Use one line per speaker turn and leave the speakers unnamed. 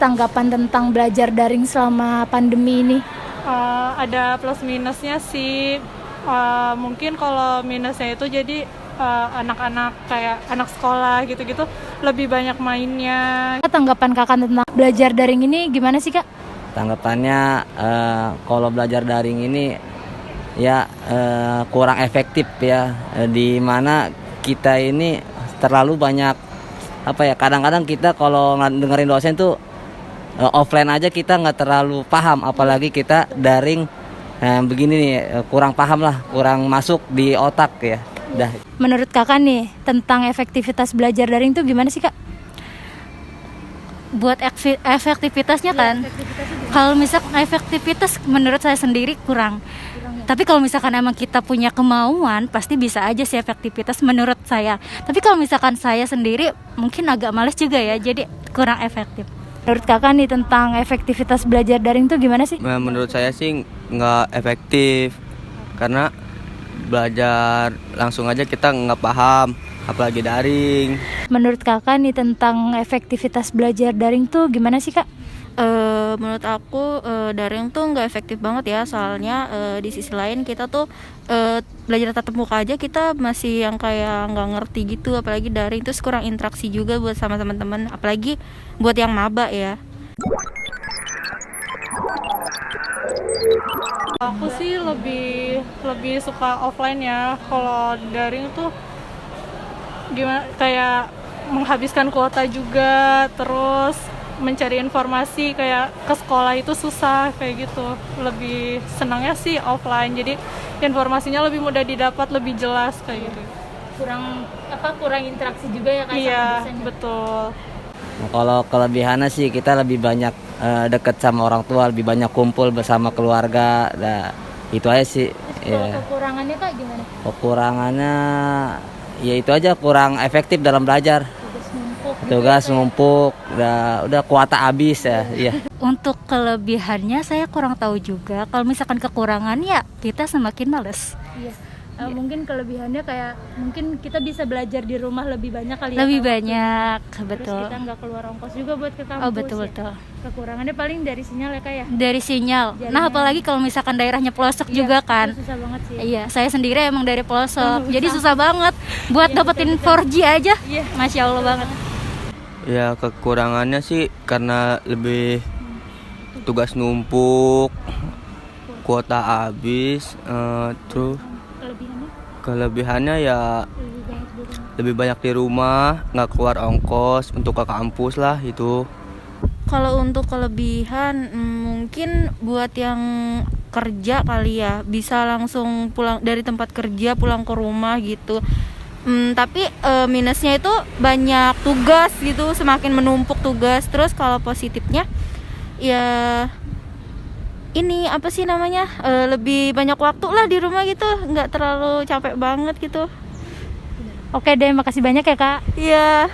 tanggapan tentang belajar daring selama pandemi ini?
Ada plus minusnya sih. Mungkin kalau minusnya itu jadi anak-anak kayak anak sekolah gitu-gitu lebih banyak mainnya.
Tanggapan kakak tentang belajar daring ini gimana sih kak?
Tanggapannya kalau belajar daring ini ya kurang efektif ya, di mana kita ini terlalu banyak kadang-kadang kita kalau dengerin dosen tuh offline aja kita nggak terlalu paham, apalagi kita daring begini nih, kurang paham lah, kurang masuk di otak ya.
Menurut kakak nih tentang efektivitas belajar daring tuh gimana sih kak?
Buat efektivitasnya kan, kalau misalkan efektivitas menurut saya sendiri kurang. Tapi kalau misalkan emang kita punya kemauan, pasti bisa aja sih efektivitas menurut saya. Tapi kalau misalkan saya sendiri mungkin agak males juga ya, jadi kurang efektif.
Menurut kakak nih tentang efektivitas belajar daring tuh gimana sih?
Menurut saya sih nggak efektif, karena belajar langsung aja kita nggak paham, apalagi daring.
Menurut kakak nih tentang efektivitas belajar daring tuh gimana sih kak?
Menurut aku daring tuh nggak efektif banget ya, soalnya di sisi lain kita tuh belajar tatap muka aja kita masih yang kayak nggak ngerti gitu, apalagi daring terus kurang interaksi juga buat sama teman-teman, apalagi buat yang maba ya.
Aku sih lebih suka offline ya. Kalau daring tuh gimana, kayak menghabiskan kuota juga, terus mencari informasi kayak ke sekolah itu susah kayak gitu. Lebih senangnya sih offline, jadi informasinya lebih mudah didapat, lebih jelas kayak gitu.
Kurang interaksi juga ya kak?
Iya, betul.
Nah, kalau kelebihannya sih kita lebih banyak deket sama orang tua, lebih banyak kumpul bersama keluarga. Nah, itu aja sih.
Kalau kekurangannya kak gimana?
Kekurangannya ya itu aja, kurang efektif dalam belajar. Tugas numpuk, udah kuota habis ya. Iya.
Untuk kelebihannya saya kurang tahu juga. Kalau misalkan kekurangan ya kita semakin males.
Iya. Mungkin kelebihannya kayak mungkin kita bisa belajar di rumah lebih banyak kali ya.
Lebih
Kak?
banyak,
Terus
betul.
kita nggak keluar ongkos juga buat ke kampus.
Oh betul.
Ya. Kekurangannya paling dari sinyal ya kak ya.
Dari sinyal.
Jaringan.
Nah apalagi kalau misalkan daerahnya pelosok juga kan.
Itu susah banget sih.
Iya, saya sendiri emang dari pelosok, jadi susah banget buat dapetin 4G aja.
Iya.
Masya Allah banget.
Ya kekurangannya sih karena lebih tugas numpuk, kuota habis, terus kelebihannya ya lebih banyak di rumah, nggak keluar ongkos untuk ke kampus lah itu.
Kalau untuk kelebihan mungkin buat yang kerja kali ya, bisa langsung pulang dari tempat kerja pulang ke rumah gitu. Tapi minusnya itu banyak tugas gitu, semakin menumpuk tugas. Terus kalau positifnya ya ini apa sih namanya, lebih banyak waktu lah di rumah gitu, nggak terlalu capek banget gitu.
Oke deh, makasih banyak ya kak.
Iya.